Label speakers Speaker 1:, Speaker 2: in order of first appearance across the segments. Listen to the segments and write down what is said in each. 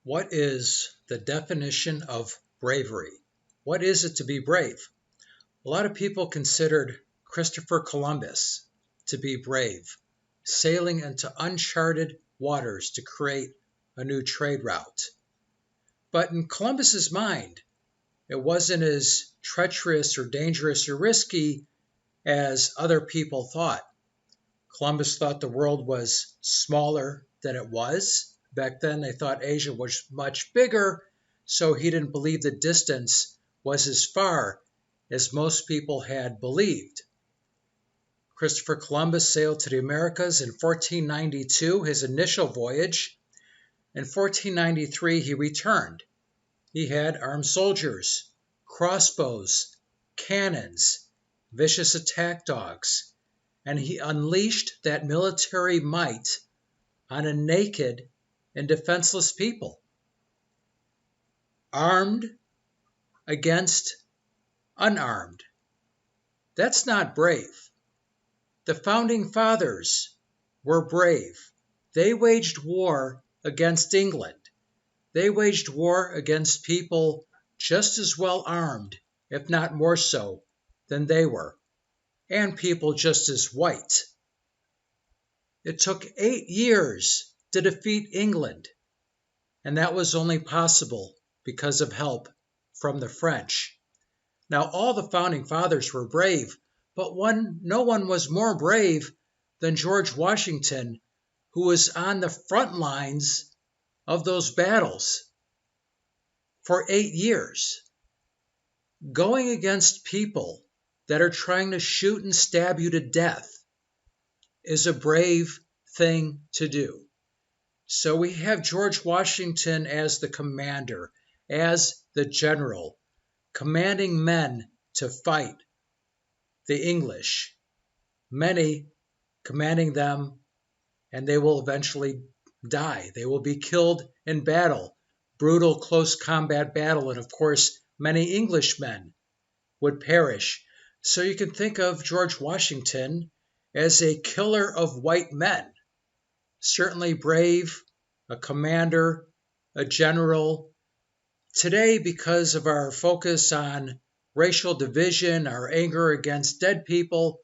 Speaker 1: What is the definition of bravery? What is it to be brave? A lot of people considered Christopher Columbus to be brave, sailing into uncharted waters to create a new trade route. But in Columbus's mind, it wasn't as treacherous or dangerous or risky as other people thought. Columbus thought the world was smaller than it was. Back then, they thought Asia was much bigger, so he didn't believe the distance was as far as most people had believed. Christopher Columbus sailed to the Americas in 1492, his initial voyage. In 1493, he returned. He had armed soldiers, crossbows, cannons, vicious attack dogs, and he unleashed that military might on a naked and defenseless people, armed against unarmed. That's not brave. The founding fathers were brave. They waged war against England. They waged war against people just as well armed, if not more so, than they were, and people just as white. It took 8 years to defeat England, and that was only possible because of help from the French. Now, all the founding fathers were brave, but no one was more brave than George Washington, who was on the front lines of those battles for 8 years, going against people that are trying to shoot and stab you to death is a brave thing to do. So we have George Washington as the commander, as the general, commanding men to fight the English, many commanding them, and they will eventually die. They will be killed in battle, brutal close combat battle, and of course, many Englishmen would perish. So you can think of George Washington as a killer of white men, certainly brave, a commander, a general. Today, because of our focus on racial division, our anger against dead people,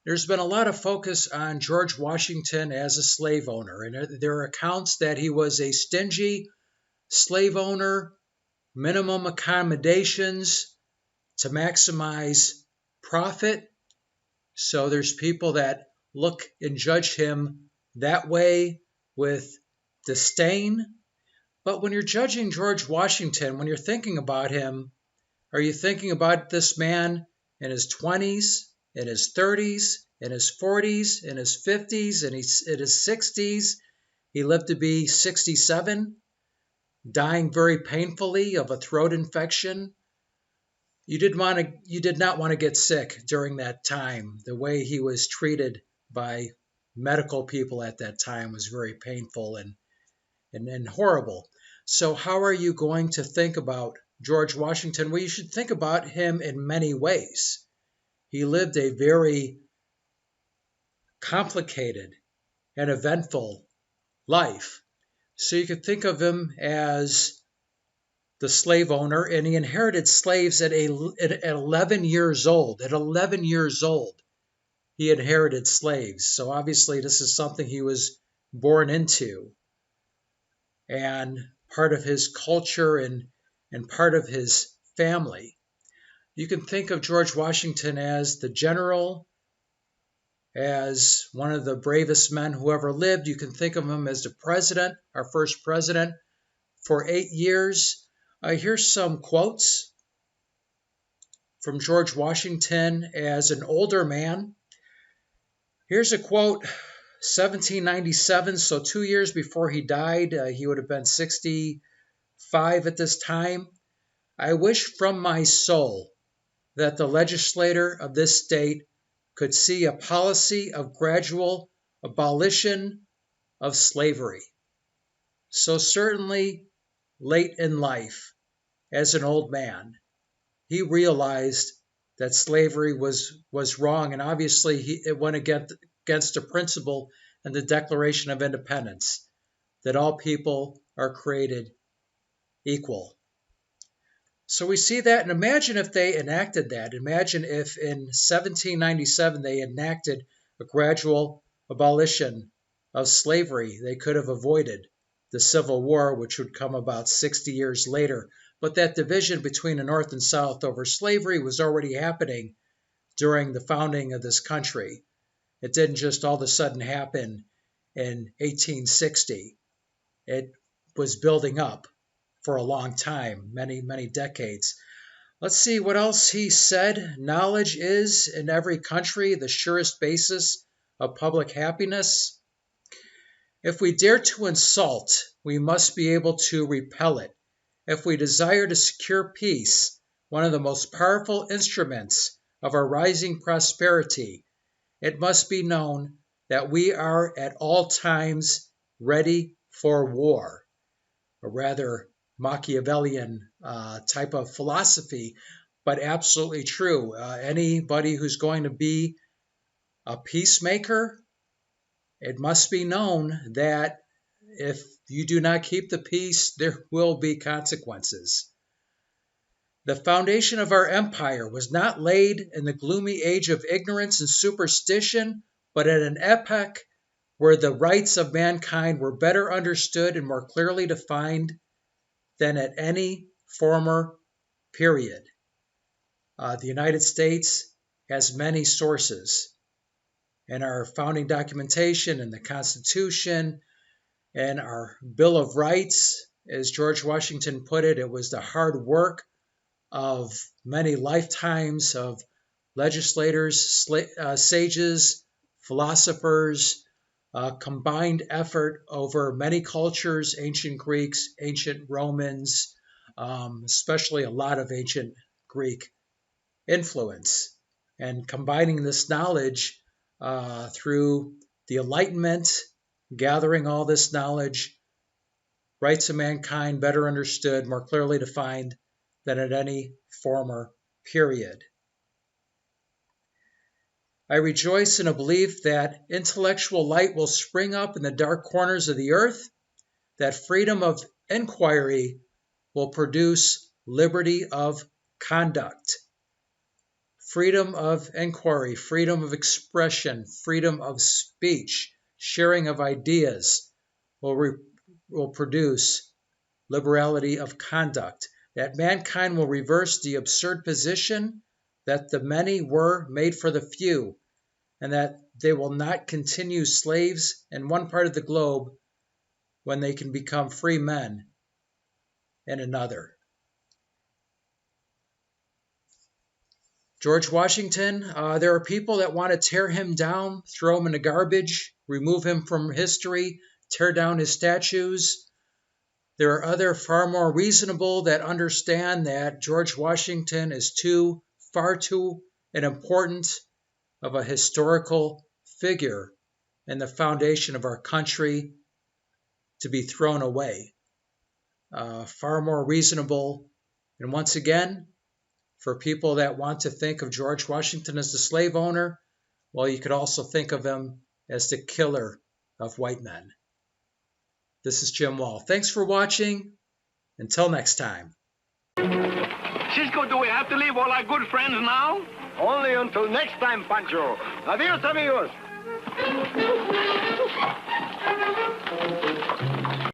Speaker 1: there's been a lot of focus on George Washington as a slave owner. And there are accounts that he was a stingy slave owner, minimum accommodations to maximize profit. So there's people that look and judge him that way with disdain. But when you're judging George Washington, when you're thinking about him, are you thinking about this man in his 20s, in his 30s, in his 40s, in his 50s, and in his 60s? He lived to be 67, dying very painfully of a throat infection. You did not want to get sick during that time. The way he was treated by medical people at that time was very painful and horrible. So how are you going to think about George Washington? Well, you should think about him in many ways. He lived a very complicated and eventful life. So you could think of him as the slave owner, and he inherited slaves at 11 years old. At 11 years old, he inherited slaves. So obviously this is something he was born into, and part of his culture and part of his family. You can think of George Washington as the general, as one of the bravest men who ever lived. You can think of him as the president, our first president, for 8 years. Here's some quotes from George Washington as an older man. Here's a quote, 1797, so 2 years before he died. He would have been 65 at this time. I wish from my soul that the legislator of this state could see a policy of gradual abolition of slavery. So certainly late in life, as an old man, he realized that slavery was wrong, and obviously it went against the principle and the Declaration of Independence that all people are created equal. So we see that, and imagine if they enacted that. Imagine if in 1797 they enacted a gradual abolition of slavery. They could have avoided the Civil War, which would come about 60 years later. But that division between the North and South over slavery was already happening during the founding of this country. It didn't just all of a sudden happen in 1860. It was building up for a long time, many, many decades. Let's see what else he said. Knowledge is, in every country, the surest basis of public happiness. If we dare to insult, we must be able to repel it. If we desire to secure peace, one of the most powerful instruments of our rising prosperity, it must be known that we are at all times ready for war. A rather Machiavellian type of philosophy, but absolutely true. Anybody who's going to be a peacemaker, it must be known that if you do not keep the peace, there will be consequences. The foundation of our empire was not laid in the gloomy age of ignorance and superstition, but at an epoch where the rights of mankind were better understood and more clearly defined than at any former period. The United States has many sources in our founding documentation and the Constitution and our Bill of Rights. As George Washington put it, it was the hard work of many lifetimes of legislators, sages, philosophers, combined effort over many cultures, ancient Greeks, ancient Romans, especially a lot of ancient Greek influence, and combining this knowledge through the Enlightenment, gathering all this knowledge, rights of mankind better understood, more clearly defined than at any former period. I rejoice in a belief that intellectual light will spring up in the dark corners of the earth, that freedom of inquiry will produce liberty of conduct. Freedom of inquiry, freedom of expression, freedom of speech, sharing of ideas will produce liberality of conduct. That mankind will reverse the absurd position that the many were made for the few, and that they will not continue slaves in one part of the globe when they can become free men in another. George Washington, there are people that want to tear him down, throw him in the garbage, remove him from history, tear down his statues. There are other far more reasonable that understand that George Washington is far too an important of a historical figure and the foundation of our country to be thrown away. Far more reasonable. And once again, for people that want to think of George Washington as the slave owner, well, you could also think of him as the killer of white men. This is Jim Wall. Thanks for watching. Until next time.
Speaker 2: Cisco, do we have to leave all our good friends now?
Speaker 3: Only until next time, Pancho. Adios, amigos.